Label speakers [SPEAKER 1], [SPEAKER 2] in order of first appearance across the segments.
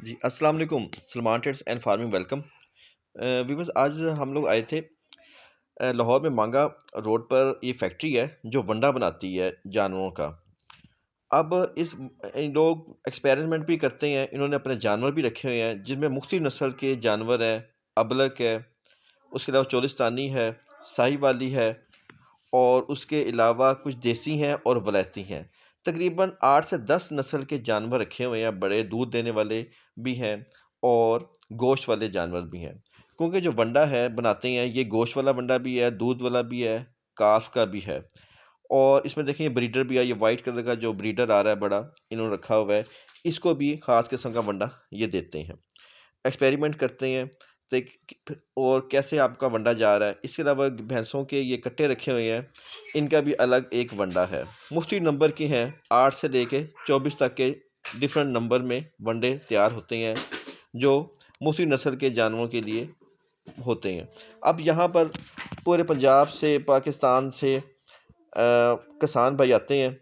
[SPEAKER 1] जी, अस्सलाम वालेकुम। Salman trades and farming welcome. Viewers, आज हम लोग आए थे लाहौर में मांगा रोड पर ये फैक्ट्री है जो वंडा बनाती है जानवरों का। अब इन लोग एक्सपेरिमेंट भी करते हैं, इन्होंने अपने जानवर भी रखे हुए हैं जिनमें मुख्तलिफ नस्ल के जानवर हैं, अबलक है, उसके अलावा चोलिस्तानी है, साहिवाली है और उसके अलावा कुछ देसी हैं और वलैती हैं। तकरीबन 8 से 10 नस्ल के जानवर रखे हुए हैं, बड़े दूध देने वाले भी हैं और गोश्त वाले जानवर भी हैं। क्योंकि जो वंडा है बनाते हैं, ये गोश्त वाला वंडा भी है, दूध वाला भी है, काफ का भी है। और इसमें देखें ये ब्रीडर भी है, ये वाइट कलर का जो ब्रीडर आ रहा है बड़ा, इन्होंने रखा हुआ है। इसको भी ख़ास किस्म का वंडा ये देते हैं। एक्सपेरिमेंट करते हैं देख और कैसे आपका वंडा जा रहा है। इसके अलावा भैंसों के ये कट्टे रखे हुए हैं, इनका भी अलग एक वंडा है। मुख्तलिफ नंबर के हैं, 8 से लेके 24 तक के डिफरेंट नंबर में वंडे तैयार होते हैं जो मुख्तलिफ नस्ल के जानवरों के लिए होते हैं। अब यहाँ पर पूरे पंजाब से, पाकिस्तान से किसान भाई आते हैं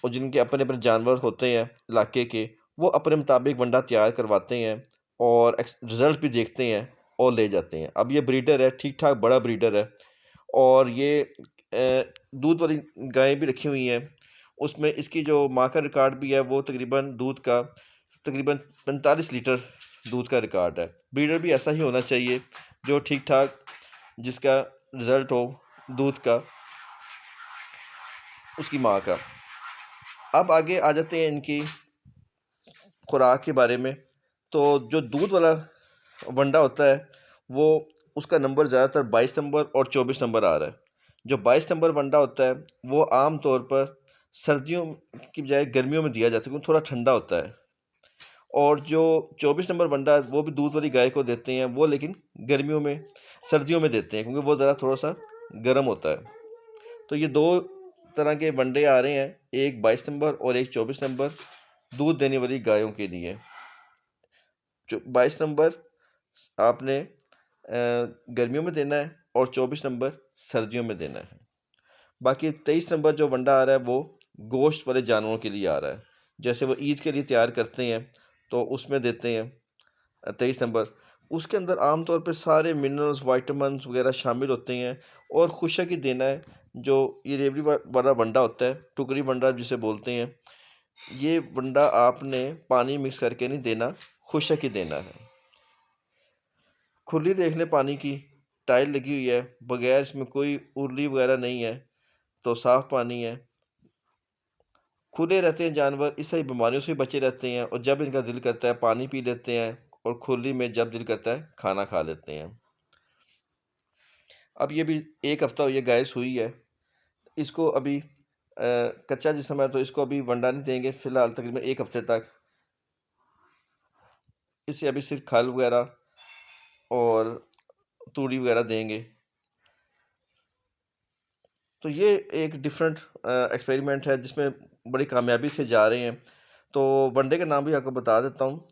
[SPEAKER 1] और जिनके अपने अपने जानवर होते हैं इलाके के, वो अपने मुताबिक वंडा तैयार करवाते हैं और रिज़ल्ट भी देखते हैं और ले जाते हैं। अब ये ब्रीडर है, ठीक ठाक बड़ा ब्रीडर है और ये दूध वाली गायें भी रखी हुई हैं। उसमें इसकी जो माँ का रिकॉर्ड भी है, वो तकरीबन दूध का तकरीबन 45 लीटर दूध का रिकॉर्ड है। ब्रीडर भी ऐसा ही होना चाहिए जो ठीक ठाक जिसका रिज़ल्ट हो दूध का, उसकी माँ का। अब आगे आ जाते हैं इनकी खुराक के बारे में। तो जो दूध वाला वंडा होता है, वो उसका नंबर ज़्यादातर 22 नंबर और 24 नंबर आ रहा है। जो 22 नंबर वंडा होता है, वो आम तौर पर सर्दियों की बजाय गर्मियों में दिया जाता है क्योंकि थोड़ा ठंडा होता है। और जो 24 नंबर वंडा है, वो भी दूध वाली गाय को देते हैं, वो लेकिन गर्मियों में सर्दियों में देते हैं क्योंकि वो ज़रा थोड़ा-सा गर्म होता है। तो ये 2 तरह के वनडे आ रहे हैं, एक 22 नंबर और एक 24 नंबर दूध देने वाली गायों के लिए। जो 22 नंबर आपने गर्मियों में देना है और 24 नंबर सर्दियों में देना है। बाकी 23 नंबर जो वंडा आ रहा है वो गोश्त वाले जानवरों के लिए आ रहा है। जैसे वो ईद के लिए तैयार करते हैं तो उसमें देते हैं 23 नंबर। उसके अंदर आम तौर पे सारे मिनरल्स, विटामिन्स वगैरह शामिल होते हैं और खुशक ही देना है। जो ये रेवड़ी वाला वंडा होता है, टुकड़ी वंडा जिसे बोलते हैं, ये वंडा आपने पानी मिक्स करके नहीं देना, खुशक ही देना है। खुली देख लें पानी की, टाइल लगी हुई है, बगैर इसमें कोई उरली वगैरह नहीं है, तो साफ़ पानी है। खुले रहते हैं जानवर, इससे बीमारियों से बचे रहते हैं और जब इनका दिल करता है पानी पी लेते हैं और खुली में जब दिल करता है खाना खा लेते हैं। अब ये भी 1 हफ़्ता ये गाय हुई है, इसको अभी कच्चा जिस्म है तो इसको अभी वंडा नहीं देंगे फ़िलहाल तकरीबन 1 हफ़्ते तक। इसे अभी सिर्फ़ खल वगैरह और तूड़ी वगैरह देंगे। तो ये एक डिफरेंट एक्सपेरिमेंट है जिसमें बड़ी कामयाबी से जा रहे हैं। तो वनडे का नाम भी आपको बता देता हूँ,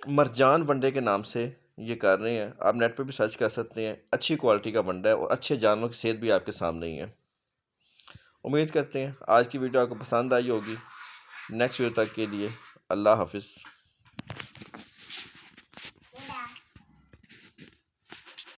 [SPEAKER 1] मरजान वनडे के नाम से ये कर रहे हैं। आप नेट पे भी सर्च कर सकते हैं। अच्छी क्वालिटी का वनडा है और अच्छे जानवरों की सेहत भी आपके सामने ही है। उम्मीद करते हैं आज की वीडियो आपको पसंद आई होगी। नेक्स्ट वीडियो तक के लिए अल्लाह हाफ़िज़।